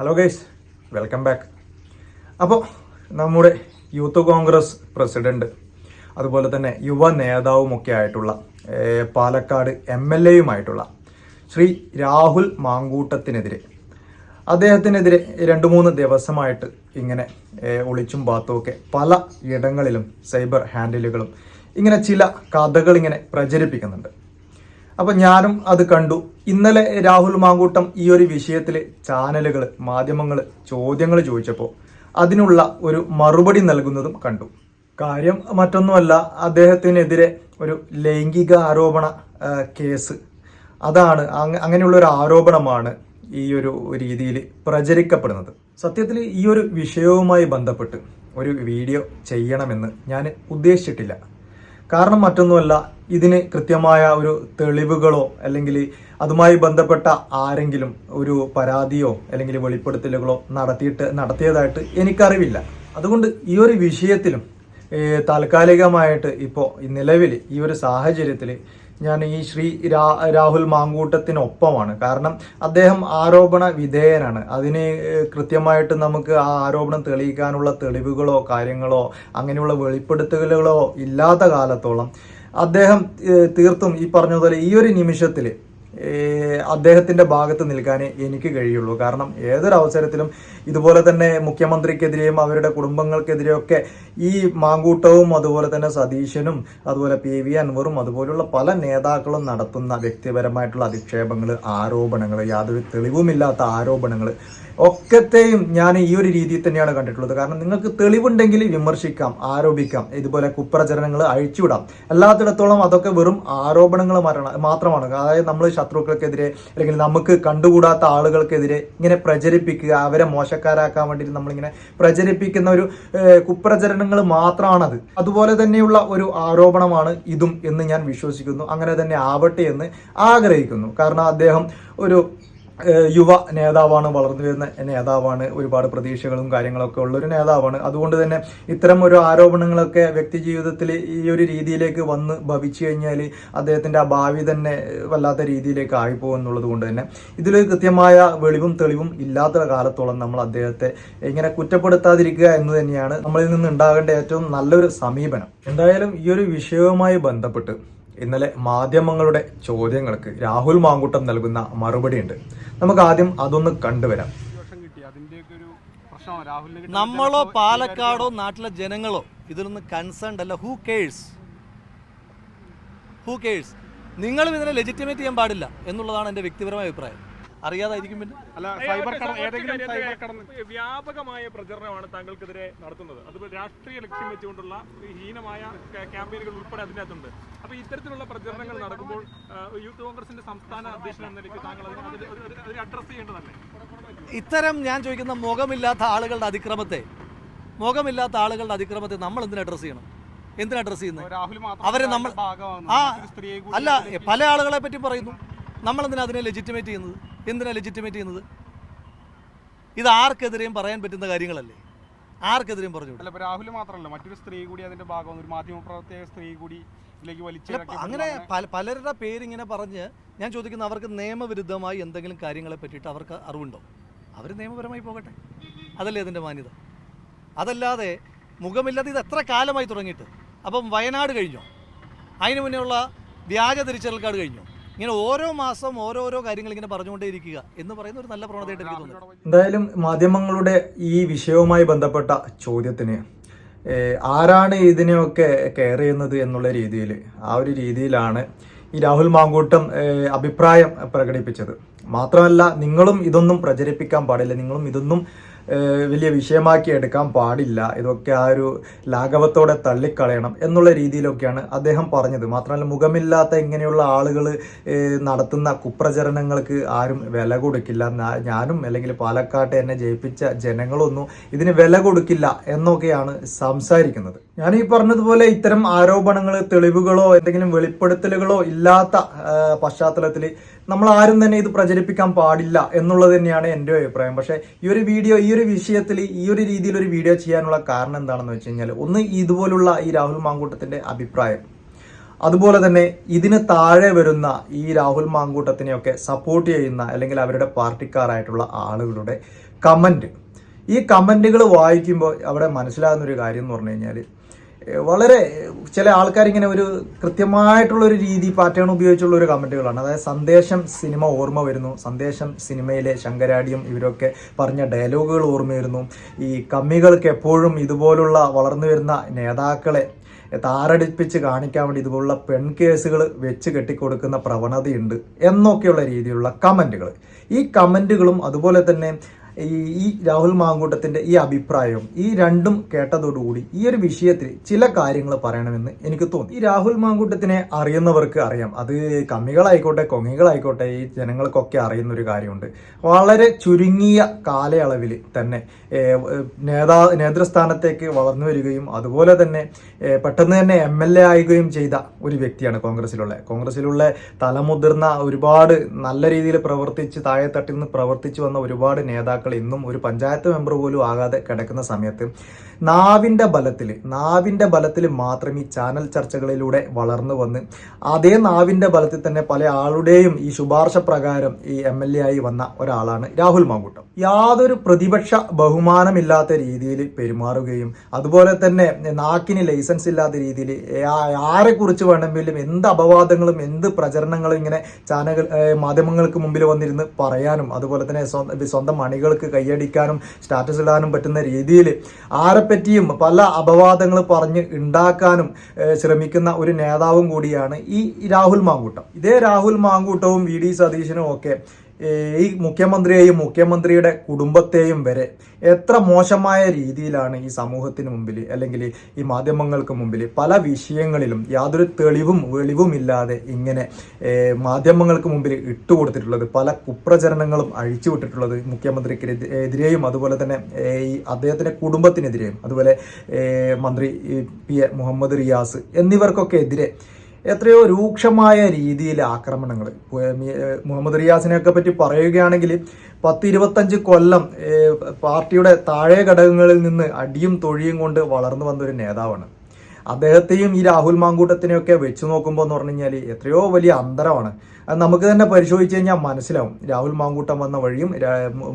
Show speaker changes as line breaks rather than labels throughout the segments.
Hello guys, welcome back. അപ്പോൾ നമ്മുടെ youth Congress president അതുപോലെ തന്നെ യുവ നേതാവുമൊക്കെ ആയിട്ടുള്ള പാലക്കാട് MLA ശ്രീ രാഹുൽ മാങ്കൂട്ടത്തിനെതിരെ അദ്ദേഹത്തിനെതിരെ 2-3 ദിവസമായിട്ട് ഇങ്ങനെ ഒളിച്ചും പാത്തുമൊക്കെ പല ഇടങ്ങളിലും സൈബർ ഹാൻഡിലുകളും ഇങ്ങനെ ചില കഥകൾ ഇങ്ങനെ പ്രചരിപ്പിക്കുന്നുണ്ട്. അപ്പം ഞാനും അത് കണ്ടു. ഇന്നലെ രാഹുൽ മാങ്കൂട്ടം ഈ ഒരു വിഷയത്തിൽ ചാനലുകൾ, മാധ്യമങ്ങൾ ചോദ്യങ്ങൾ ചോദിച്ചപ്പോൾ അതിനുള്ള ഒരു മറുപടി നൽകുന്നതും കണ്ടു. കാര്യം മറ്റൊന്നുമല്ല, അദ്ദേഹത്തിനെതിരെ ഒരു ലൈംഗിക ആരോപണ കേസ്, അതാണ് അങ്ങനെയുള്ള ഒരു ആരോപണമാണ് ഈ ഒരു രീതിയിൽ പ്രചരിക്കപ്പെടുന്നത്. സത്യത്തിൽ ഈ ഒരു വിഷയവുമായി ബന്ധപ്പെട്ട് ഒരു വീഡിയോ ചെയ്യണമെന്ന് ഞാൻ ഉദ്ദേശിച്ചിട്ടില്ല. കാരണം മറ്റൊന്നുമല്ല, ഇതിന് കൃത്യമായ ഒരു തെളിവുകളോ അല്ലെങ്കിൽ അതുമായി ബന്ധപ്പെട്ട ആരെങ്കിലും ഒരു പരാതിയോ അല്ലെങ്കിൽ വെളിപ്പെടുത്തലുകളോ നടത്തിയതായിട്ട് എനിക്കറിവില്ല. അതുകൊണ്ട് ഈ ഒരു വിഷയത്തിലും താൽക്കാലികമായിട്ട് ഇപ്പോൾ നിലവിൽ ഈ ഒരു സാഹചര്യത്തിൽ ഞാൻ ഈ ശ്രീ രാഹുൽ മാങ്കൂട്ടത്തിനൊപ്പമാണ്. കാരണം അദ്ദേഹം ആരോപണ വിധേയനാണ്. അതിന് കൃത്യമായിട്ട് നമുക്ക് ആ ആരോപണം തെളിയിക്കാനുള്ള തെളിവുകളോ കാര്യങ്ങളോ അങ്ങനെയുള്ള വെളിപ്പെടുത്തലുകളോ ഇല്ലാത്ത കാലത്തോളം അദ്ദേഹം തീർത്തും ഈ പറഞ്ഞതുപോലെ ഈ ഒരു നിമിഷത്തിൽ അദ്ദേഹത്തിന്റെ ഭാഗത്ത് നിൽക്കാനേ എനിക്ക് കഴിയുള്ളൂ. കാരണം ഏതൊരു അവസരത്തിലും ഇതുപോലെ തന്നെ മുഖ്യമന്ത്രിക്കെതിരെയും അവരുടെ കുടുംബങ്ങൾക്കെതിരെയൊക്കെ ഈ മാങ്കൂട്ടവും അതുപോലെ തന്നെ സതീശനും അതുപോലെ PV അൻവറും അതുപോലുള്ള പല നേതാക്കളും നടത്തുന്ന വ്യക്തിപരമായിട്ടുള്ള അധിക്ഷേപങ്ങൾ, ആരോപണങ്ങൾ, യാതൊരു തെളിവുമില്ലാത്ത ആരോപണങ്ങൾ ഒക്കത്തെയും ഞാൻ ഈ ഒരു രീതിയിൽ തന്നെയാണ് കണ്ടിട്ടുള്ളത്. കാരണം നിങ്ങൾക്ക് തെളിവുണ്ടെങ്കിൽ വിമർശിക്കാം, ആരോപിക്കാം, ഇതുപോലെ കുപ്രചരണങ്ങൾ അഴിച്ചുവിടാം. എല്ലാത്തിടത്തോളം അതൊക്കെ വെറും ആരോപണങ്ങൾ മാത്രമാണ്. അതായത് നമ്മൾ ശത്രുക്കൾക്കെതിരെ അല്ലെങ്കിൽ നമുക്ക് കണ്ടുകൂടാത്ത ആളുകൾക്കെതിരെ ഇങ്ങനെ പ്രചരിപ്പിക്കുക, അവരെ മോശക്കാരാക്കാൻ വേണ്ടിയിട്ട് നമ്മളിങ്ങനെ പ്രചരിപ്പിക്കുന്ന ഒരു കുപ്രചരണങ്ങൾ മാത്രമാണത്. അതുപോലെ തന്നെയുള്ള ഒരു ആരോപണമാണ് ഇതും എന്ന് ഞാൻ വിശ്വസിക്കുന്നു. അങ്ങനെ തന്നെ ആവട്ടെ എന്ന് ആഗ്രഹിക്കുന്നു. കാരണം അദ്ദേഹം ഒരു യുവ നേതാവാണ്, വളർന്നു വരുന്ന നേതാവാണ്, ഒരുപാട് പ്രതീക്ഷകളും കാര്യങ്ങളൊക്കെ ഉള്ളൊരു നേതാവാണ്. അതുകൊണ്ട് തന്നെ ഇത്തരം ഒരു ആരോപണങ്ങളൊക്കെ വ്യക്തി ജീവിതത്തിൽ ഈ ഒരു രീതിയിലേക്ക് വന്ന് ഭവിച്ചു കഴിഞ്ഞാൽ അദ്ദേഹത്തിന്റെ ആ ഭാവി തന്നെ വല്ലാത്ത രീതിയിലേക്ക് ആയിപ്പോകും എന്നുള്ളത് കൊണ്ട് തന്നെ ഇതിൽ കൃത്യമായ വെളിവും തെളിവും ഇല്ലാത്ത കാലത്തോളം നമ്മൾ അദ്ദേഹത്തെ ഇങ്ങനെ കുറ്റപ്പെടുത്താതിരിക്കുക എന്ന് തന്നെയാണ് നമ്മളിൽ നിന്ന് ഉണ്ടാകേണ്ട ഏറ്റവും നല്ലൊരു സമീപനം. എന്തായാലും ഈ ഒരു വിഷയവുമായി ബന്ധപ്പെട്ട് ഇന്നലെ മാധ്യമങ്ങളുടെ ചോദ്യങ്ങൾക്ക് രാഹുൽ മാങ്കൂട്ടം നൽകുന്ന മറുപടി ഉണ്ട്. നമുക്ക് ആദ്യം അതൊന്ന് കണ്ടുവരാം.
നമ്മളോ പാലക്കാടോ നാട്ടിലെ ജനങ്ങളോ ഇതിലൊന്നും കൺസേൺഡ് അല്ല. Who curse? നിങ്ങളും ഇതിനെ ലെജിറ്റിമേറ്റ് ചെയ്യാൻ പാടില്ല എന്നുള്ളതാണ് എൻ്റെ വ്യക്തിപരമായ അഭിപ്രായം. അറിയാതായിരിക്കും പിന്നെ
അല്ല, വ്യാപകമായ പ്രചരണമാണ് താങ്കൾക്കെതിരെ നടത്തുന്നത്. അത് രാഷ്ട്രീയ ലക്ഷ്യം വെച്ചുകൊണ്ടുള്ള ഹീനമായ ക്യാമ്പയിനുകൾ ഉൾപ്പെടെ അതിനകത്തുണ്ട്. അപ്പൊ ഇത്തരത്തിലുള്ള പ്രചരണങ്ങൾ നടക്കുമ്പോൾ യൂത്ത് കോൺഗ്രസിന്റെ സംസ്ഥാന അധ്യക്ഷൻ എന്ന നിലയ്ക്ക് താങ്കൾ അതിനെ അഡ്രസ് ചെയ്യേണ്ടതല്ലേ?
ഇത്തരം ഞാൻ ചോദിക്കുന്ന മുഖമില്ലാത്ത ആളുകളുടെ അതിക്രമത്തെ നമ്മൾ എന്തിനാ അഡ്രസ് ചെയ്യണം? അവരെ നമ്മൾ അല്ല, പല ആളുകളെ പറ്റി പറയുന്നു. നമ്മൾ എന്തിനാ ലെജിറ്റിമേറ്റ് ചെയ്യുന്നത്? ഇത് ആർക്കെതിരെയും പറയാൻ പറ്റുന്ന കാര്യങ്ങളല്ലേ? ആർക്കെതിരെയും പറഞ്ഞു.
രാഹുൽ മാത്രമല്ല, മറ്റൊരു സ്ത്രീ കൂടി അതിന്റെ ഭാഗം, ഒരു മാധ്യമപ്രവർത്തക സ്ത്രീ കൂടി
അങ്ങനെ പലരുടെ പേരിങ്ങനെ പറഞ്ഞ് ഞാൻ ചോദിക്കുന്ന, അവർക്ക് നിയമവിരുദ്ധമായി എന്തെങ്കിലും കാര്യങ്ങളെ പറ്റിയിട്ട് അവർക്ക് അറിവുണ്ടോ? അവർ നിയമപരമായി പോകട്ടെ, അതല്ലേ അതിൻ്റെ മാന്യത. അതല്ലാതെ മുഖമില്ലാതെ ഇത് എത്ര കാലമായി തുടങ്ങിയിട്ട്. അപ്പം വയനാട് കഴിഞ്ഞോ? അതിന് മുന്നേ ഉള്ള വ്യാജ തിരിച്ചറിയൽ കാർഡ് കഴിഞ്ഞോ? ഇങ്ങനെ ഓരോ മാസം ഓരോരോ കാര്യങ്ങൾ ഇങ്ങനെ പറഞ്ഞുകൊണ്ടേയിരിക്കുക എന്ന് പറയുന്ന ഒരു നല്ല പ്രവണതയായിട്ട് എനിക്ക് തോന്നുന്നു.
എന്തായാലും മാധ്യമങ്ങളുടെ ഈ വിഷയവുമായി ബന്ധപ്പെട്ട ചോദ്യത്തിന് ആരാണ് ഇതിനെയൊക്കെ കെയർ ചെയ്യുന്നത് എന്നുള്ള രീതിയിൽ, ആ ഒരു രീതിയിലാണ് ഈ രാഹുൽ മാങ്കൂട്ടം അഭിപ്രായം പ്രകടിപ്പിച്ചത്. മാത്രമല്ല, നിങ്ങളും ഇതൊന്നും പ്രചരിപ്പിക്കാൻ പാടില്ല, നിങ്ങളും ഇതൊന്നും വലിയ വിഷയമാക്കി എടുക്കാൻ പാടില്ല, ഇതൊക്കെ ആ ഒരു ലാഘവത്തോടെ തള്ളിക്കളയണം എന്നുള്ള രീതിയിലൊക്കെയാണ് അദ്ദേഹം പറഞ്ഞത്. മാത്രമല്ല, മുഖമില്ലാത്ത ഇങ്ങനെയുള്ള ആളുകൾ നടത്തുന്ന കുപ്രചരണങ്ങൾക്ക് ആരും വില കൊടുക്കില്ല, ഞാനും അല്ലെങ്കിൽ പാലക്കാട്ട് എന്നെ ജയിപ്പിച്ച ജനങ്ങളൊന്നും ഇതിന് വില കൊടുക്കില്ല എന്നൊക്കെയാണ് സംസാരിക്കുന്നത്. ഞാൻ ഈ പറഞ്ഞതുപോലെ ഇത്തരം ആരോപണങ്ങൾ, തെളിവുകളോ എന്തെങ്കിലും വെളിപ്പെടുത്തലുകളോ ഇല്ലാത്ത പശ്ചാത്തലത്തിൽ നമ്മൾ ആരും തന്നെ ഇത് പ്രചരിപ്പിക്കാൻ പാടില്ല എന്നുള്ളത് തന്നെയാണ് എൻ്റെ അഭിപ്രായം. പക്ഷേ ഈ ഒരു വിഷയത്തിൽ ഈ ഒരു രീതിയിൽ ഒരു വീഡിയോ ചെയ്യാനുള്ള കാരണം എന്താണെന്ന് വെച്ച് കഴിഞ്ഞാൽ, ഒന്ന് ഇതുപോലുള്ള ഈ രാഹുൽ മാങ്കൂട്ടത്തിന്റെ അഭിപ്രായം, അതുപോലെ തന്നെ ഇതിന് താഴെ വരുന്ന ഈ രാഹുൽ മാങ്കൂട്ടത്തിനെയൊക്കെ സപ്പോർട്ട് ചെയ്യുന്ന അല്ലെങ്കിൽ അവരുടെ പാർട്ടിക്കാരായിട്ടുള്ള ആളുകളുടെ കമൻറ്റ്, ഈ കമൻറ്റുകൾ വായിക്കുമ്പോൾ അവിടെ മനസ്സിലാകുന്ന ഒരു കാര്യം എന്ന് പറഞ്ഞു കഴിഞ്ഞാൽ വളരെ ചില ആൾക്കാരിങ്ങനെ ഒരു കൃത്യമായിട്ടുള്ളൊരു രീതി പാറ്റേൺ ഉപയോഗിച്ചുള്ള ഒരു കമൻറ്റുകളാണ്. അതായത് സന്ദേശം സിനിമ ഓർമ്മ വരുന്നു, സന്ദേശം സിനിമയിലെ ശങ്കരാടിയും ഇവരൊക്കെ പറഞ്ഞ ഡയലോഗുകൾ ഓർമ്മ വരുന്നു. ഈ കമ്മികൾക്ക് എപ്പോഴും ഇതുപോലുള്ള വളർന്നു വരുന്ന നേതാക്കളെ താറടിപ്പിച്ച് കാണിക്കാൻ വേണ്ടി ഇതുപോലുള്ള പെൺകേസുകൾ വെച്ച് കെട്ടിക്കൊടുക്കുന്ന പ്രവണതയുണ്ട് എന്നൊക്കെയുള്ള രീതിയിലുള്ള കമൻറ്റുകൾ. ഈ കമൻറ്റുകളും അതുപോലെ തന്നെ ഈ രാഹുൽ മാങ്കൂട്ടത്തിൻ്റെ ഈ അഭിപ്രായവും ഈ രണ്ടും കേട്ടതോടുകൂടി ഈ ഒരു വിഷയത്തിൽ ചില കാര്യങ്ങൾ പറയണമെന്ന് എനിക്ക് തോന്നി. ഈ രാഹുൽ മാങ്കൂട്ടത്തിനെ അറിയുന്നവർക്ക് അറിയാം, അത് കമ്മികളായിക്കോട്ടെ കൊങ്ങികളായിക്കോട്ടെ ഈ ജനങ്ങൾക്കൊക്കെ അറിയുന്ന ഒരു കാര്യമുണ്ട്. വളരെ ചുരുങ്ങിയ കാലയളവിൽ തന്നെ നേതൃസ്ഥാനത്തേക്ക് വളർന്നു വരികയും അതുപോലെ തന്നെ പെട്ടെന്ന് തന്നെ MLA ആവുകയും ചെയ്ത ഒരു വ്യക്തിയാണ് കോൺഗ്രസിലുള്ള തലമുതിർന്ന ഒരുപാട് നല്ല രീതിയിൽ പ്രവർത്തിച്ച് താഴെത്തട്ടിൽ നിന്ന് പ്രവർത്തിച്ചു വന്ന ഒരുപാട് നേതാക്കൾ ഇന്നും ഒരു പഞ്ചായത്ത് മെമ്പർ പോലും ആകാതെ കിടക്കുന്ന സമയത്ത് നാവിൻ്റെ ബലത്തിൽ മാത്രം ഈ ചാനൽ ചർച്ചകളിലൂടെ വളർന്നു വന്ന് അതേ നാവിൻ്റെ ബലത്തിൽ തന്നെ പല ആളുടെയും ഈ ശുപാർശ പ്രകാരം ഈ MLA ആയി വന്ന ഒരാളാണ് രാഹുൽ മാങ്കൂട്ടം. യാതൊരു പ്രതിപക്ഷ ബഹുമാനമില്ലാത്ത രീതിയിൽ പെരുമാറുകയും അതുപോലെ തന്നെ നാക്കിന് ലൈസൻസ് ഇല്ലാത്ത രീതിയിൽ ആരെക്കുറിച്ച് വേണമെങ്കിലും എന്ത് അപവാദങ്ങളും എന്ത് പ്രചരണങ്ങളും ഇങ്ങനെ മാധ്യമങ്ങൾക്ക് മുമ്പിൽ വന്നിരുന്ന് പറയാനും അതുപോലെ തന്നെ സ്വന്തം അണികൾക്ക് കൈയടിക്കാനും സ്റ്റാറ്റസ് ഇടാനും പറ്റുന്ന രീതിയിൽ ആരെപ്പറ്റിയും പല അപവാദങ്ങൾ പറഞ്ഞ് ഉണ്ടാക്കാനും ശ്രമിക്കുന്ന ഒരു നേതാവും കൂടിയാണ് ഈ രാഹുൽ മാങ്കൂട്ടം. ഇതേ രാഹുൽ മാങ്കൂട്ടവും VD സതീശനും ഒക്കെ ഈ മുഖ്യമന്ത്രിയെയും മുഖ്യമന്ത്രിയുടെ കുടുംബത്തെയും വരെ എത്ര മോശമായ രീതിയിലാണ് ഈ സമൂഹത്തിന് മുമ്പിൽ അല്ലെങ്കിൽ ഈ മാധ്യമങ്ങൾക്ക് മുമ്പിൽ പല വിഷയങ്ങളിലും യാതൊരു വെളിവുമില്ലാതെ ഇങ്ങനെ മാധ്യമങ്ങൾക്ക് മുമ്പിൽ ഇട്ടുകൊടുത്തിട്ടുള്ളത്, പല കുപ്രചരണങ്ങളും അഴിച്ചുവിട്ടിട്ടുള്ളത് മുഖ്യമന്ത്രിക്കെതിരെയും അതുപോലെ തന്നെ ഈ അദ്ദേഹത്തിൻ്റെ കുടുംബത്തിനെതിരെയും അതുപോലെ മന്ത്രി PA മുഹമ്മദ് റിയാസ് എന്നിവർക്കൊക്കെ എതിരെ എത്രയോ രൂക്ഷമായ രീതിയിൽ ആക്രമണങ്ങൾ. മുഹമ്മദ് റിയാസിനെയൊക്കെ പറ്റി പറയുകയാണെങ്കിൽ 10-25 കൊല്ലം പാർട്ടിയുടെ താഴെ ഘടകങ്ങളിൽ നിന്ന് അടിയും തൊഴിയും കൊണ്ട് വളർന്നു വന്നൊരു നേതാവാണ്. അദ്ദേഹത്തെയും ഈ രാഹുൽ മാങ്കൂട്ടത്തിനെയൊക്കെ വെച്ച് നോക്കുമ്പോൾ എന്ന് പറഞ്ഞു കഴിഞ്ഞാൽ എത്രയോ വലിയ അന്തരമാണ്. അത് നമുക്ക് തന്നെ പരിശോധിച്ച് കഴിഞ്ഞാൽ മനസ്സിലാവും, രാഹുൽ മാങ്കൂട്ടം വന്ന വഴിയും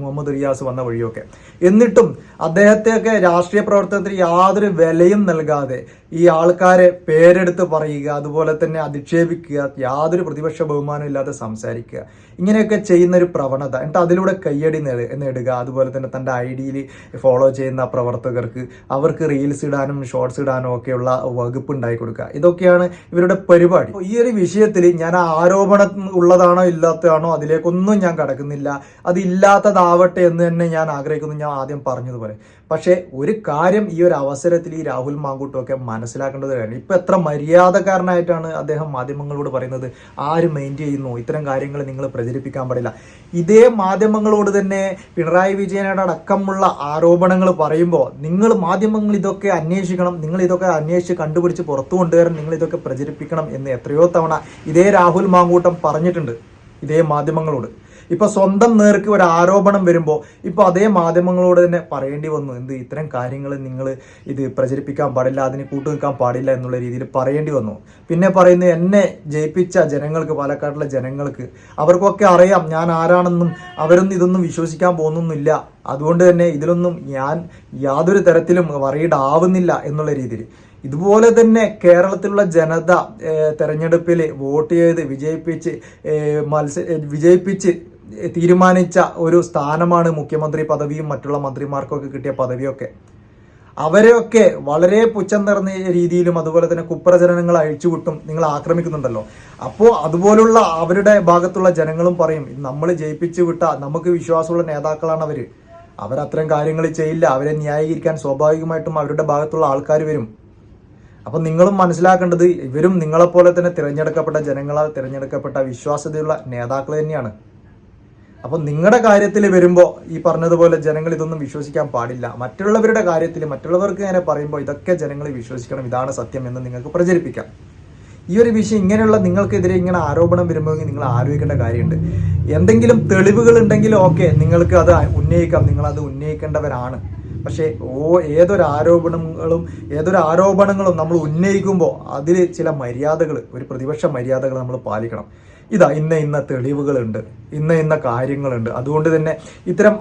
മുഹമ്മദ് റിയാസ് വന്ന വഴിയൊക്കെ. എന്നിട്ടും അദ്ദേഹത്തെയൊക്കെ രാഷ്ട്രീയ പ്രവർത്തനത്തിൽ യാതൊരു വിലയും നൽകാതെ ഈ ആൾക്കാരെ പേരെടുത്ത് പറയുക, അതുപോലെ തന്നെ അധിക്ഷേപിക്കുക, യാതൊരു പ്രതിപക്ഷ ബഹുമാനം ഇല്ലാതെ സംസാരിക്കുക, ഇങ്ങനെയൊക്കെ ചെയ്യുന്ന ഒരു പ്രവണത. എന്നിട്ട് അതിലൂടെ കയ്യടി നേടുക, അതുപോലെ തന്നെ തൻ്റെ ഐഡിയിൽ ഫോളോ ചെയ്യുന്ന പ്രവർത്തകർക്ക് അവർക്ക് റീൽസ് ഇടാനും ഷോർട്സ് ഇടാനും ഒക്കെയുള്ള വകുപ്പ് ഉണ്ടാക്കി കൊടുക്കുക. ഇതൊക്കെയാണ് ഇവരുടെ പരിപാടി. ഈ ഒരു വിഷയത്തിൽ ഞാൻ ആരോപണം ഉള്ളതാണോ ഇല്ലാത്തതാണോ അതിലേക്കൊന്നും ഞാൻ കടക്കുന്നില്ല. അത് ഇല്ലാത്തതാവട്ടെ എന്ന് തന്നെ ഞാൻ ആഗ്രഹിക്കുന്നു, ഞാൻ ആദ്യം പറഞ്ഞതുപോലെ. പക്ഷേ ഒരു കാര്യം ഈ ഒരു അവസരത്തിൽ ഈ രാഹുൽ മാങ്കൂട്ടമൊക്കെ മനസ്സിലാക്കേണ്ടത് കാര്യം, ഇപ്പം എത്ര മര്യാദക്കാരനായിട്ടാണ് അദ്ദേഹം മാധ്യമങ്ങളോട് പറയുന്നത്. ആര് മൈൻഡ് ചെയ്യുന്നു? ഇത്തരം കാര്യങ്ങൾ നിങ്ങൾ പ്രചരിപ്പിക്കാൻ പാടില്ല. ഇതേ മാധ്യമങ്ങളോട് തന്നെ പിണറായി വിജയനോട് അടക്കമുള്ള ആരോപണങ്ങൾ പറയുമ്പോൾ നിങ്ങൾ മാധ്യമങ്ങൾ ഇതൊക്കെ അന്വേഷിക്കണം, നിങ്ങൾ ഇതൊക്കെ അന്വേഷിച്ച് കണ്ടുപിടിച്ച് പുറത്തു കൊണ്ടുവരണം, നിങ്ങൾ ഇതൊക്കെ പ്രചരിപ്പിക്കണം എന്ന് എത്രയോ തവണ ഇതേ രാഹുൽ മാങ്കൂട്ടം പറഞ്ഞിട്ടുണ്ട് ഇതേ മാധ്യമങ്ങളോട്. ഇപ്പൊ സ്വന്തം നേർക്ക് ഒരു ആരോപണം വരുമ്പോൾ ഇപ്പൊ അതേ മാധ്യമങ്ങളോട് തന്നെ പറയേണ്ടി വന്നു, ഇത്തരം കാര്യങ്ങൾ നിങ്ങൾ ഇത് പ്രചരിപ്പിക്കാൻ പാടില്ല, അതിന് കൂട്ടുനിൽക്കാൻ പാടില്ല എന്നുള്ള രീതിയിൽ പറയേണ്ടി വന്നു. പിന്നെ പറയുന്നത്, എന്നെ ജയിപ്പിച്ച ജനങ്ങൾക്ക്, പാലക്കാട്ടിലെ ജനങ്ങൾക്ക് അവർക്കൊക്കെ അറിയാം ഞാൻ ആരാണെന്നും അവരൊന്നും ഇതൊന്നും വിശ്വസിക്കാൻ പോകുന്നൊന്നുമില്ല, അതുകൊണ്ട് തന്നെ ഇതിലൊന്നും ഞാൻ യാതൊരു തരത്തിലും വറീഡ് ആവുന്നില്ല എന്നുള്ള രീതിയിൽ. ഇതുപോലെ തന്നെ കേരളത്തിലുള്ള ജനത തെരഞ്ഞെടുപ്പിൽ വോട്ട് ചെയ്ത് വിജയിപ്പിച്ച് തീരുമാനിച്ച ഒരു സ്ഥാനമാണ് മുഖ്യമന്ത്രി പദവിയും മറ്റുള്ള മന്ത്രിമാർക്കൊക്കെ കിട്ടിയ പദവിയൊക്കെ. അവരെയൊക്കെ വളരെ പുച്ഛം നിറഞ്ഞ രീതിയിലും അതുപോലെ തന്നെ കുപ്രചരണങ്ങൾ അഴിച്ചുവിട്ടും നിങ്ങൾ ആക്രമിക്കുന്നുണ്ടല്ലോ. അപ്പോൾ അതുപോലുള്ള അവരുടെ ഭാഗത്തുള്ള ജനങ്ങളും പറയും, നമ്മൾ ജയിപ്പിച്ചു വിട്ട നമുക്ക് വിശ്വാസമുള്ള നേതാക്കളാണ് അവരത്തരം കാര്യങ്ങൾ ചെയ്യില്ല, അവരെ ന്യായീകരിക്കാൻ സ്വാഭാവികമായിട്ടും അവരുടെ ഭാഗത്തുള്ള ആൾക്കാർ വരും. അപ്പം നിങ്ങളും മനസ്സിലാക്കേണ്ടത്, ഇവരും നിങ്ങളെപ്പോലെ തന്നെ തിരഞ്ഞെടുക്കപ്പെട്ട ജനങ്ങളാൽ തിരഞ്ഞെടുക്കപ്പെട്ട വിശ്വാസ്യതയുള്ള നേതാക്കൾ തന്നെയാണ്. അപ്പം നിങ്ങളുടെ കാര്യത്തിൽ വരുമ്പോൾ ഈ പറഞ്ഞതുപോലെ ജനങ്ങൾ ഇതൊന്നും വിശ്വസിക്കാൻ പാടില്ല. മറ്റുള്ളവരുടെ കാര്യത്തിൽ മറ്റുള്ളവർക്ക് ഇങ്ങനെ പറയുമ്പോൾ ഇതൊക്കെ ജനങ്ങൾ വിശ്വസിക്കണം, ഇതാണ് സത്യം എന്ന് നിങ്ങൾക്ക് പ്രചരിപ്പിക്കാം. ഈ ഒരു വിഷയം ഇങ്ങനെയുള്ള നിങ്ങൾക്കെതിരെ ഇങ്ങനെ ആരോപണം വരുമ്പോൾ നിങ്ങൾ ആലോചിക്കേണ്ട കാര്യമുണ്ട്. എന്തെങ്കിലും തെളിവുകൾ ഉണ്ടെങ്കിൽ ഓക്കെ, നിങ്ങൾക്ക് അത് ഉന്നയിക്കാം, നിങ്ങളത് ഉന്നയിക്കേണ്ടവരാണ്. പക്ഷേ ഏതൊരു ആരോപണങ്ങളും നമ്മൾ ഉന്നയിക്കുമ്പോൾ അതിൽ ചില മര്യാദകൾ, ഒരു പ്രതിപക്ഷ മര്യാദകൾ നമ്മൾ പാലിക്കണം. ഇന്ന തെളിവുകളുണ്ട്, ഇന്ന കാര്യങ്ങളുണ്ട്, അതുകൊണ്ട് തന്നെ ഇത്തരം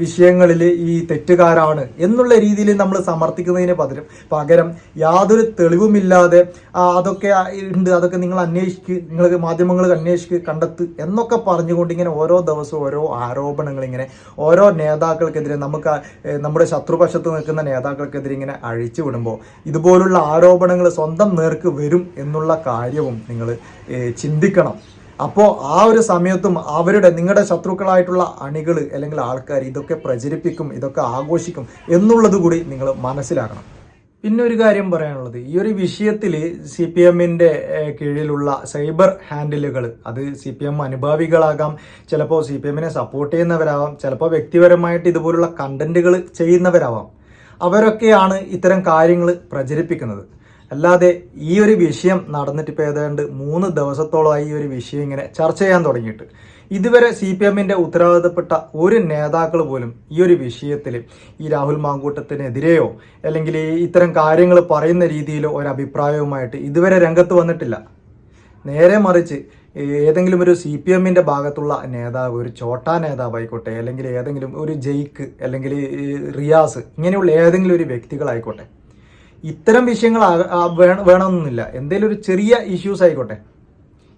വിഷയങ്ങളിൽ ഈ തെറ്റുകാരാണ് എന്നുള്ള രീതിയിൽ നമ്മൾ സമർത്ഥിക്കുന്നതിന് പകരം യാതൊരു തെളിവുമില്ലാതെ അതൊക്കെ ഉണ്ട്, അതൊക്കെ നിങ്ങൾ നിങ്ങൾ മാധ്യമങ്ങൾ കണ്ടെത്ത് എന്നൊക്കെ പറഞ്ഞുകൊണ്ട് ഇങ്ങനെ ഓരോ ദിവസവും ഓരോ ആരോപണങ്ങൾ ഇങ്ങനെ ഓരോ നേതാക്കൾക്കെതിരെ, നമ്മുടെ ശത്രുപക്ഷത്ത് നിൽക്കുന്ന നേതാക്കൾക്കെതിരെ ഇങ്ങനെ അഴിച്ചു വിടുമ്പോൾ ഇതുപോലുള്ള ആരോപണങ്ങൾ സ്വന്തം നേർക്ക് വരും എന്നുള്ള കാര്യവും നിങ്ങൾ ചിന്തിക്കണം. അപ്പോൾ ആ ഒരു സമയത്തും നിങ്ങളുടെ ശത്രുക്കളായിട്ടുള്ള അണികൾ അല്ലെങ്കിൽ ആൾക്കാർ ഇതൊക്കെ പ്രചരിപ്പിക്കും, ഇതൊക്കെ ആഘോഷിക്കും എന്നുള്ളത് കൂടി നിങ്ങൾ മനസ്സിലാക്കണം. പിന്നെ ഒരു കാര്യം പറയാനുള്ളത്, ഈ ഒരു വിഷയത്തിൽ CPM-ന്റെ കീഴിലുള്ള സൈബർ ഹാൻഡിലുകൾ, അത് CPM അനുഭാവികളാകാം, ചിലപ്പോൾ CPM-നെ സപ്പോർട്ട് ചെയ്യുന്നവരാവാം, ചിലപ്പോൾ വ്യക്തിപരമായിട്ട് ഇതുപോലുള്ള കണ്ടന്റുകൾ ചെയ്യുന്നവരാവാം, അവരൊക്കെയാണ് ഇത്തരം കാര്യങ്ങൾ പ്രചരിപ്പിക്കുന്നത്. അല്ലാതെ ഈ ഒരു വിഷയം നടന്നിട്ട് ഇപ്പോൾ ഏതാണ്ട് 3 ദിവസത്തോളമായി ഈ ഒരു വിഷയം ഇങ്ങനെ ചർച്ച ചെയ്യാൻ തുടങ്ങിയിട്ട് ഇതുവരെ CPM-ന്റെ ഉത്തരവാദിത്തപ്പെട്ട ഒരു നേതാക്കൾ പോലും ഈ ഒരു വിഷയത്തിൽ ഈ രാഹുൽ മാങ്കൂട്ടത്തിനെതിരെയോ അല്ലെങ്കിൽ ഇത്തരം കാര്യങ്ങൾ പറയുന്ന രീതിയിലോ ഒരു അഭിപ്രായവുമായിട്ട് ഇതുവരെ രംഗത്ത് വന്നിട്ടില്ല. നേരെ മറിച്ച് ഏതെങ്കിലും ഒരു CPM-ന്റെ ഭാഗത്തുള്ള നേതാവ്, ഒരു ചോട്ടാ നേതാവായിക്കോട്ടെ, അല്ലെങ്കിൽ ഏതെങ്കിലും ഒരു ജയ്ക്ക് അല്ലെങ്കിൽ റിയാസ്, ഇങ്ങനെയുള്ള ഏതെങ്കിലും ഒരു വ്യക്തികളായിക്കോട്ടെ, ഇത്തരം വിഷയങ്ങൾ വേണമെന്നില്ല, എന്തെങ്കിലും ഒരു ചെറിയ ഇഷ്യൂസ് ആയിക്കോട്ടെ,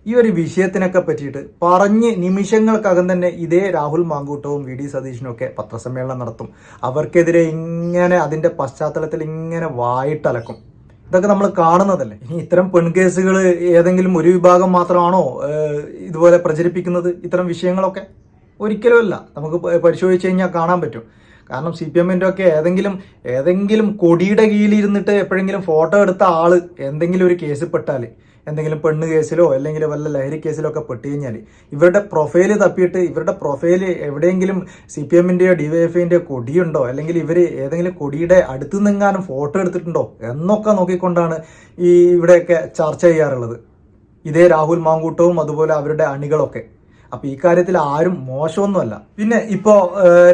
ഈ ഒരു വിഷയത്തിനൊക്കെ പറ്റിയിട്ട് പറഞ്ഞ് നിമിഷങ്ങൾക്കകം തന്നെ ഇതേ രാഹുൽ മാങ്കൂട്ടവും VD സതീശനും ഒക്കെ പത്രസമ്മേളനം നടത്തും. അവർക്കെതിരെ ഇങ്ങനെ അതിൻ്റെ പശ്ചാത്തലത്തിൽ ഇങ്ങനെ വായിട്ടലക്കും. ഇതൊക്കെ നമ്മൾ കാണുന്നതല്ലേ. ഇനി ഇത്തരം പെൺകേസുകൾ ഏതെങ്കിലും ഒരു വിഭാഗം മാത്രമാണോ ഇതുപോലെ പ്രചരിപ്പിക്കുന്നത്? ഇത്തരം വിഷയങ്ങളൊക്കെ ഒരിക്കലുമല്ല. നമുക്ക് പരിശോധിച്ച് കഴിഞ്ഞാൽ കാണാൻ പറ്റും. കാരണം CPM-ന്റെ ഒക്കെ ഏതെങ്കിലും കൊടിയുടെ കീഴിലിരുന്നിട്ട് എപ്പോഴെങ്കിലും ഫോട്ടോ എടുത്ത ആള് എന്തെങ്കിലും ഒരു കേസ് പെട്ടാൽ, എന്തെങ്കിലും പെണ്ണ് കേസിലോ അല്ലെങ്കിൽ വല്ല ലഹരി കേസിലോ ഒക്കെ പെട്ട് കഴിഞ്ഞാൽ ഇവരുടെ പ്രൊഫൈല് തപ്പിയിട്ട് ഇവരുടെ പ്രൊഫൈല് എവിടെയെങ്കിലും CPM-ന്റെയോ DYFIന്റെയോ കൊടിയുണ്ടോ, അല്ലെങ്കിൽ ഇവർ ഏതെങ്കിലും കൊടിയുടെ അടുത്ത് നിന്നെങ്ങാനും ഫോട്ടോ എടുത്തിട്ടുണ്ടോ എന്നൊക്കെ നോക്കിക്കൊണ്ടാണ് ഇവിടെയൊക്കെ ചർച്ച ചെയ്യാറുള്ളത്. ഇതേ രാഹുൽ മാങ്കൂട്ടവും അതുപോലെ അവരുടെ അണികളൊക്കെ. അപ്പൊ ഈ കാര്യത്തിൽ ആരും മോശമൊന്നുമല്ല. പിന്നെ ഇപ്പോ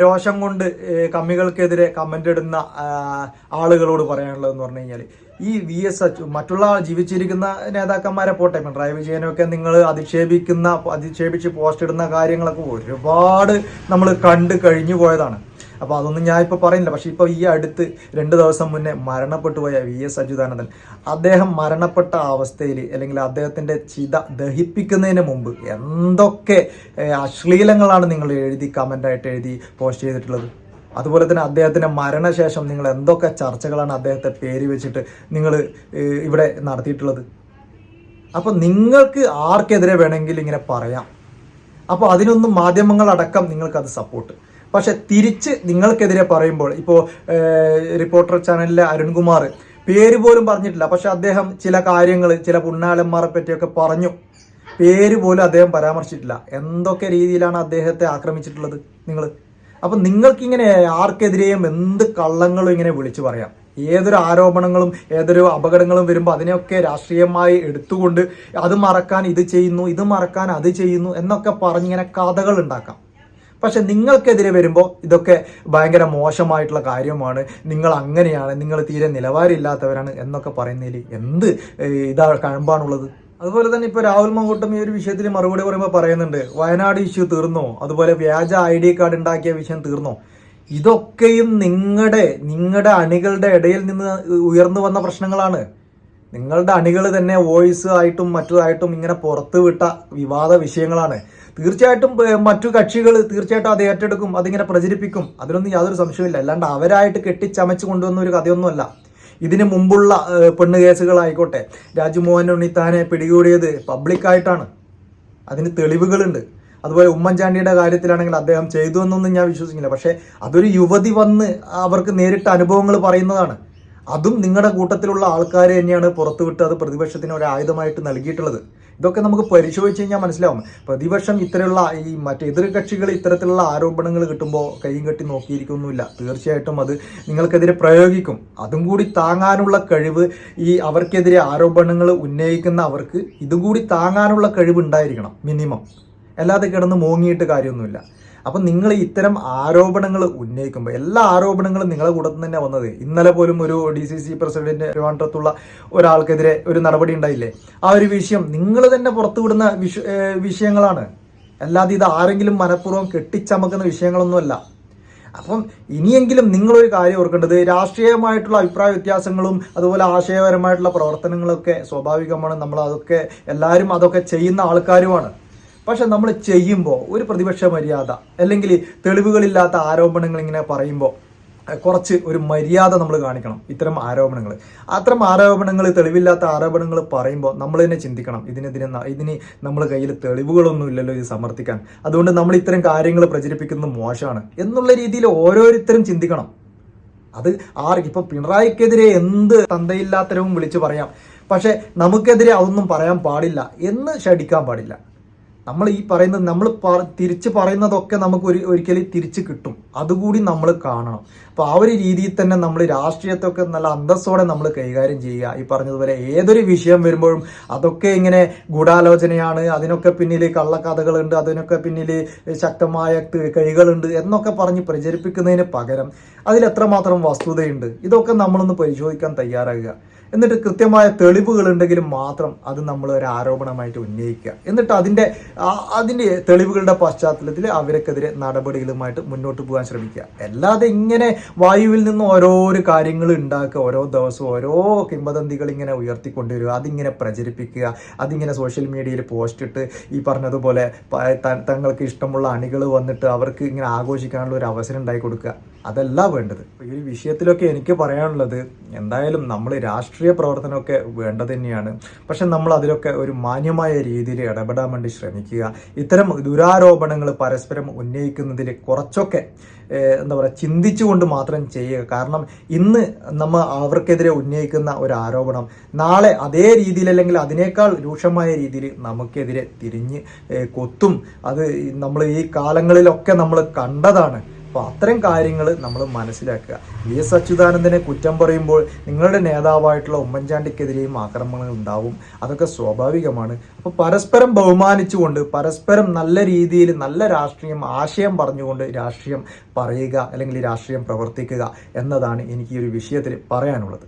രോഷം കൊണ്ട് കമ്മികൾക്കെതിരെ കമന്റ് ഇടുന്ന ആളുകളോട് പറയാനുള്ളതെന്ന് പറഞ്ഞു കഴിഞ്ഞാൽ, ഈ VS മറ്റുള്ള ജീവിച്ചിരിക്കുന്ന നേതാക്കന്മാരെ പോട്ടെ, പിണറായി വിജയനൊക്കെ നിങ്ങൾ അധിക്ഷേപിച്ച് പോസ്റ്റ് ഇടുന്ന കാര്യങ്ങളൊക്കെ ഒരുപാട് നമ്മൾ കണ്ടു കഴിഞ്ഞു പോയതാണ്. അപ്പോൾ അതൊന്നും ഞാൻ ഇപ്പോൾ പറയുന്നില്ല. പക്ഷേ ഇപ്പോൾ ഈ അടുത്ത് 2 ദിവസം മുന്നേ മരണപ്പെട്ടു പോയ VS അച്യുതാനന്ദൻ, അദ്ദേഹം മരണപ്പെട്ട അവസ്ഥയിൽ അല്ലെങ്കിൽ അദ്ദേഹത്തിൻ്റെ ചിത ദഹിപ്പിക്കുന്നതിന് മുമ്പ് എന്തൊക്കെ അശ്ലീലങ്ങളാണ് നിങ്ങൾ കമൻ്റായിട്ട് എഴുതി പോസ്റ്റ് ചെയ്തിട്ടുള്ളത്. അതുപോലെ തന്നെ അദ്ദേഹത്തിൻ്റെ മരണശേഷം നിങ്ങൾ എന്തൊക്കെ ചർച്ചകളാണ് അദ്ദേഹത്തെ പേര് വെച്ചിട്ട് നിങ്ങൾ ഇവിടെ നടത്തിയിട്ടുള്ളത്. അപ്പോൾ നിങ്ങൾക്ക് ആർക്കെതിരെ വേണമെങ്കിൽ ഇങ്ങനെ പറയാം. അപ്പോൾ അതിനൊന്നും മാധ്യമങ്ങളടക്കം നിങ്ങൾക്കത് സപ്പോർട്ട്. പക്ഷെ തിരിച്ച് നിങ്ങൾക്കെതിരെ പറയുമ്പോൾ, ഇപ്പോൾ റിപ്പോർട്ടർ ചാനലിലെ അരുൺകുമാർ പേര് പോലും പറഞ്ഞിട്ടില്ല, പക്ഷെ അദ്ദേഹം ചില കാര്യങ്ങൾ, ചില പുണ്ണാലന്മാരെ പറ്റിയൊക്കെ പറഞ്ഞു, പേര് പോലും അദ്ദേഹം പരാമർശിച്ചിട്ടില്ല. എന്തൊക്കെ രീതിയിലാണ് അദ്ദേഹത്തെ ആക്രമിച്ചിട്ടുള്ളത് നിങ്ങൾ. അപ്പം നിങ്ങൾക്കിങ്ങനെ ആർക്കെതിരെയും എന്ത് കള്ളങ്ങളും ഇങ്ങനെ വിളിച്ചു പറയാം. ഏതൊരു ആരോപണങ്ങളും ഏതൊരു അപകടങ്ങളും വരുമ്പോൾ അതിനെയൊക്കെ രാഷ്ട്രീയമായി എടുത്തുകൊണ്ട് അത് മറക്കാൻ ഇത് ചെയ്യുന്നു, ഇത് മറക്കാൻ അത് ചെയ്യുന്നു എന്നൊക്കെ പറഞ്ഞിങ്ങനെ കഥകൾ ഉണ്ടാക്കാം. പക്ഷെ നിങ്ങൾക്കെതിരെ വരുമ്പോൾ ഇതൊക്കെ ഭയങ്കര മോശമായിട്ടുള്ള കാര്യമാണ്, നിങ്ങൾ അങ്ങനെയാണ്, നിങ്ങൾ തീരെ നിലവാരമില്ലാത്തവരാണ് എന്നൊക്കെ പറയുന്നതിൽ എന്ത് കഴമ്പാണുള്ളത്. അതുപോലെ തന്നെ ഇപ്പോൾ രാഹുൽ മാങ്കൂട്ടം ഈ ഒരു വിഷയത്തിൽ മറുപടി പറയുമ്പോൾ പറയുന്നുണ്ട്, വയനാട് ഇഷ്യൂ തീർന്നോ, അതുപോലെ വ്യാജ ID കാർഡ് ഉണ്ടാക്കിയ വിഷയം തീർന്നോ. ഇതൊക്കെയും നിങ്ങളുടെ അണികളുടെ ഇടയിൽ നിന്ന് ഉയർന്നു വന്ന പ്രശ്നങ്ങളാണ്. നിങ്ങളുടെ അണികൾ തന്നെ വോയിസ് ആയിട്ടും മറ്റുമായിട്ടും ഇങ്ങനെ പുറത്തു വിട്ട വിവാദ വിഷയങ്ങളാണ്. തീർച്ചയായിട്ടും മറ്റു കക്ഷികൾ തീർച്ചയായിട്ടും അത് ഏറ്റെടുക്കും, അതിങ്ങനെ പ്രചരിപ്പിക്കും, അതിലൊന്നും യാതൊരു സംശയമില്ല. അല്ലാണ്ട് അവരായിട്ട് കെട്ടിച്ചമച്ച് കൊണ്ടുവന്ന ഒരു കഥയൊന്നുമല്ല. ഇതിന് മുമ്പുള്ള പെണ്ണ് കേസുകളായിക്കോട്ടെ, രാജ്മോഹൻ ഉണ്ണിത്താനെ പിടികൂടിയത് പബ്ലിക്കായിട്ടാണ്, അതിന് തെളിവുകളുണ്ട്. അതുപോലെ ഉമ്മൻചാണ്ടിയുടെ കാര്യത്തിലാണെങ്കിൽ അദ്ദേഹം ചെയ്തു എന്നൊന്നും ഞാൻ വിശ്വസിക്കില്ല. പക്ഷേ അതൊരു യുവതി വന്ന് അവർക്ക് നേരിട്ട അനുഭവങ്ങൾ പറയുന്നതാണ്. അതും നിങ്ങളുടെ കൂട്ടത്തിലുള്ള ആൾക്കാർ തന്നെയാണ് പുറത്തുവിട്ട് അത് പ്രതിപക്ഷത്തിന് ഒരു ആയുധമായിട്ട് നൽകിയിട്ടുള്ളത്. ഇതൊക്കെ നമുക്ക് പരിശോധിച്ച് കഴിഞ്ഞാൽ മനസ്സിലാവും. പ്രതിപക്ഷം ഇത്തരമുള്ള എതിർ കക്ഷികൾ ഇത്തരത്തിലുള്ള ആരോപണങ്ങൾ കിട്ടുമ്പോൾ കൈയും കെട്ടി നോക്കിയിരിക്കൊന്നുമില്ല. തീർച്ചയായിട്ടും അത് നിങ്ങൾക്കെതിരെ പ്രയോഗിക്കും. അതും കൂടി താങ്ങാനുള്ള കഴിവ് അവർക്കെതിരെ ആരോപണങ്ങൾ ഉന്നയിക്കുന്ന അവർക്ക് ഇതും കൂടി താങ്ങാനുള്ള കഴിവ് ഉണ്ടായിരിക്കണം മിനിമം. അല്ലാതെ കിടന്ന് മോങ്ങിയിട്ട് കാര്യമൊന്നുമില്ല. അപ്പം നിങ്ങൾ ഇത്തരം ആരോപണങ്ങൾ ഉന്നയിക്കുമ്പോൾ എല്ലാ ആരോപണങ്ങളും നിങ്ങളെ കൂട്ടത്തിൽ തന്നെ വന്നത്. ഇന്നലെ പോലും ഒരു DCC പ്രസിഡന്റ് ട്രിവാൻഡ്രത്തുള്ള ഒരാൾക്കെതിരെ ഒരു നടപടി ഉണ്ടായില്ലേ? ആ ഒരു വിഷയം നിങ്ങൾ തന്നെ പുറത്തുവിടുന്ന വിഷയങ്ങളാണ്. അല്ലാതെ ഇത് ആരെങ്കിലും മനഃപൂർവ്വം കെട്ടിച്ചമക്കുന്ന വിഷയങ്ങളൊന്നുമല്ല. അപ്പം ഇനിയെങ്കിലും നിങ്ങളൊരു കാര്യം ഓർക്കേണ്ടത്, രാഷ്ട്രീയമായിട്ടുള്ള അഭിപ്രായ വ്യത്യാസങ്ങളും അതുപോലെ ആശയപരമായിട്ടുള്ള പ്രവർത്തനങ്ങളൊക്കെ സ്വാഭാവികമാണ്. നമ്മൾ അതൊക്കെ എല്ലാവരും അതൊക്കെ ചെയ്യുന്ന ആൾക്കാരുമാണ്. പക്ഷെ നമ്മൾ ചെയ്യുമ്പോൾ ഒരു പ്രതിപക്ഷ മര്യാദ അല്ലെങ്കിൽ തെളിവുകളില്ലാത്ത ആരോപണങ്ങൾ ഇങ്ങനെ പറയുമ്പോൾ കുറച്ച് ഒരു മര്യാദ നമ്മൾ കാണിക്കണം. ഇത്തരം ആരോപണങ്ങൾ തെളിവില്ലാത്ത ആരോപണങ്ങൾ പറയുമ്പോൾ നമ്മൾ തന്നെ ചിന്തിക്കണം, ഇതിന് നമ്മൾ കയ്യിൽ തെളിവുകളൊന്നും ഇല്ലല്ലോ ഇത് സമർത്ഥിക്കാൻ, അതുകൊണ്ട് നമ്മൾ ഇത്തരം കാര്യങ്ങൾ പ്രചരിപ്പിക്കുന്നത് മോശമാണ് എന്നുള്ള രീതിയിൽ ഓരോരുത്തരും ചിന്തിക്കണം. അത് ഇപ്പം പിണറായിക്കെതിരെ എന്ത് തന്തയില്ലാത്തരവും വിളിച്ച് പറയാം, പക്ഷെ നമുക്കെതിരെ അതൊന്നും പറയാൻ പാടില്ല എന്ന് ശഠിക്കാൻ പാടില്ല. നമ്മൾ ഈ പറയുന്നത് നമ്മൾ തിരിച്ച് പറയുന്നതൊക്കെ നമുക്ക് ഒരിക്കലും തിരിച്ച് കിട്ടും, അതുകൂടി നമ്മൾ കാണണം. അപ്പോൾ ആ ഒരു രീതിയിൽ തന്നെ നമ്മൾ രാഷ്ട്രീയത്തൊക്കെ നല്ല അന്തസ്സോടെ നമ്മൾ കൈകാര്യം ചെയ്യുക. ഈ പറഞ്ഞതുപോലെ ഏതൊരു വിഷയം വരുമ്പോഴും അതൊക്കെ ഇങ്ങനെ ഗൂഢാലോചനയാണ്, അതിനൊക്കെ പിന്നിൽ കള്ളക്കഥകളുണ്ട്, അതിനൊക്കെ പിന്നിൽ ശക്തമായ കൈകളുണ്ട് എന്നൊക്കെ പറഞ്ഞ് പ്രചരിപ്പിക്കുന്നതിന് പകരം അതിലെത്രമാത്രം വസ്തുതയുണ്ട് ഇതൊക്കെ നമ്മളൊന്ന് പരിശോധിക്കാൻ തയ്യാറാകുക. എന്നിട്ട് കൃത്യമായ തെളിവുകൾ ഉണ്ടെങ്കിലും മാത്രം അത് നമ്മൾ ഒരു ആരോപണമായിട്ട് ഉന്നയിക്കുക. എന്നിട്ട് അതിൻ്റെ തെളിവുകളുടെ പശ്ചാത്തലത്തിൽ അവർക്കെതിരെ നടപടികളുമായിട്ട് മുന്നോട്ട് പോകാൻ ശ്രമിക്കുക. അല്ലാതെ ഇങ്ങനെ വായുവിൽ നിന്ന് ഓരോരോ കാര്യങ്ങൾ ഉണ്ടാക്കുക, ഓരോ ദിവസവും ഓരോ കിംവദന്തികൾ ഇങ്ങനെ ഉയർത്തിക്കൊണ്ടുവരിക, അതിങ്ങനെ പ്രചരിപ്പിക്കുക, അതിങ്ങനെ സോഷ്യൽ മീഡിയയിൽ പോസ്റ്റ് ഇട്ട് ഈ പറഞ്ഞതുപോലെ തങ്ങൾക്ക് ഇഷ്ടമുള്ള അണികൾ വന്നിട്ട് അവർക്ക് ഇങ്ങനെ ആഘോഷിക്കാനുള്ള ഒരു അവസരം ഉണ്ടാക്കി കൊടുക്കുക, അതല്ല വേണ്ടത്. ഈ വിഷയത്തിലൊക്കെ എനിക്ക് പറയാനുള്ളത്, എന്തായാലും നമ്മൾ രാഷ്ട്രീയ പ്രവർത്തനമൊക്കെ വേണ്ടത് തന്നെയാണ്, പക്ഷെ നമ്മൾ അതിലൊക്കെ ഒരു മാന്യമായ രീതിയിൽ ഇടപെടാൻ വേണ്ടി ശ്രമിക്കുക. ഇത്തരം ദുരാരോപണങ്ങൾ പരസ്പരം ഉന്നയിക്കുന്നതിൽ കുറച്ചൊക്കെ ചിന്തിച്ചുകൊണ്ട് മാത്രം ചെയ്യുക. കാരണം ഇന്ന് നമ്മൾ അവർക്കെതിരെ ഉന്നയിക്കുന്ന ഒരു ആരോപണം നാളെ അതേ രീതിയിൽ അല്ലെങ്കിൽ അതിനേക്കാൾ രൂക്ഷമായ രീതിയിൽ നമുക്കെതിരെ തിരിഞ്ഞ് കൊത്തും. അത് നമ്മൾ ഈ കാലങ്ങളിലൊക്കെ നമ്മൾ കണ്ടതാണ്. അപ്പോൾ അത്തരം കാര്യങ്ങൾ നമ്മൾ മനസ്സിലാക്കുക. VS അച്യുതാനന്ദനെ കുറ്റം പറയുമ്പോൾ നിങ്ങളുടെ നേതാവായിട്ടുള്ള ഉമ്മൻചാണ്ടിക്കെതിരെയും ആക്രമണങ്ങൾ ഉണ്ടാവും, അതൊക്കെ സ്വാഭാവികമാണ്. അപ്പോൾ പരസ്പരം ബഹുമാനിച്ചുകൊണ്ട് പരസ്പരം നല്ല രീതിയിൽ നല്ല ആശയം പറഞ്ഞുകൊണ്ട് രാഷ്ട്രീയം പറയുക അല്ലെങ്കിൽ രാഷ്ട്രീയം പ്രവർത്തിക്കുക എന്നതാണ് എനിക്ക് ഈ ഒരു വിഷയത്തിൽ പറയാനുള്ളത്.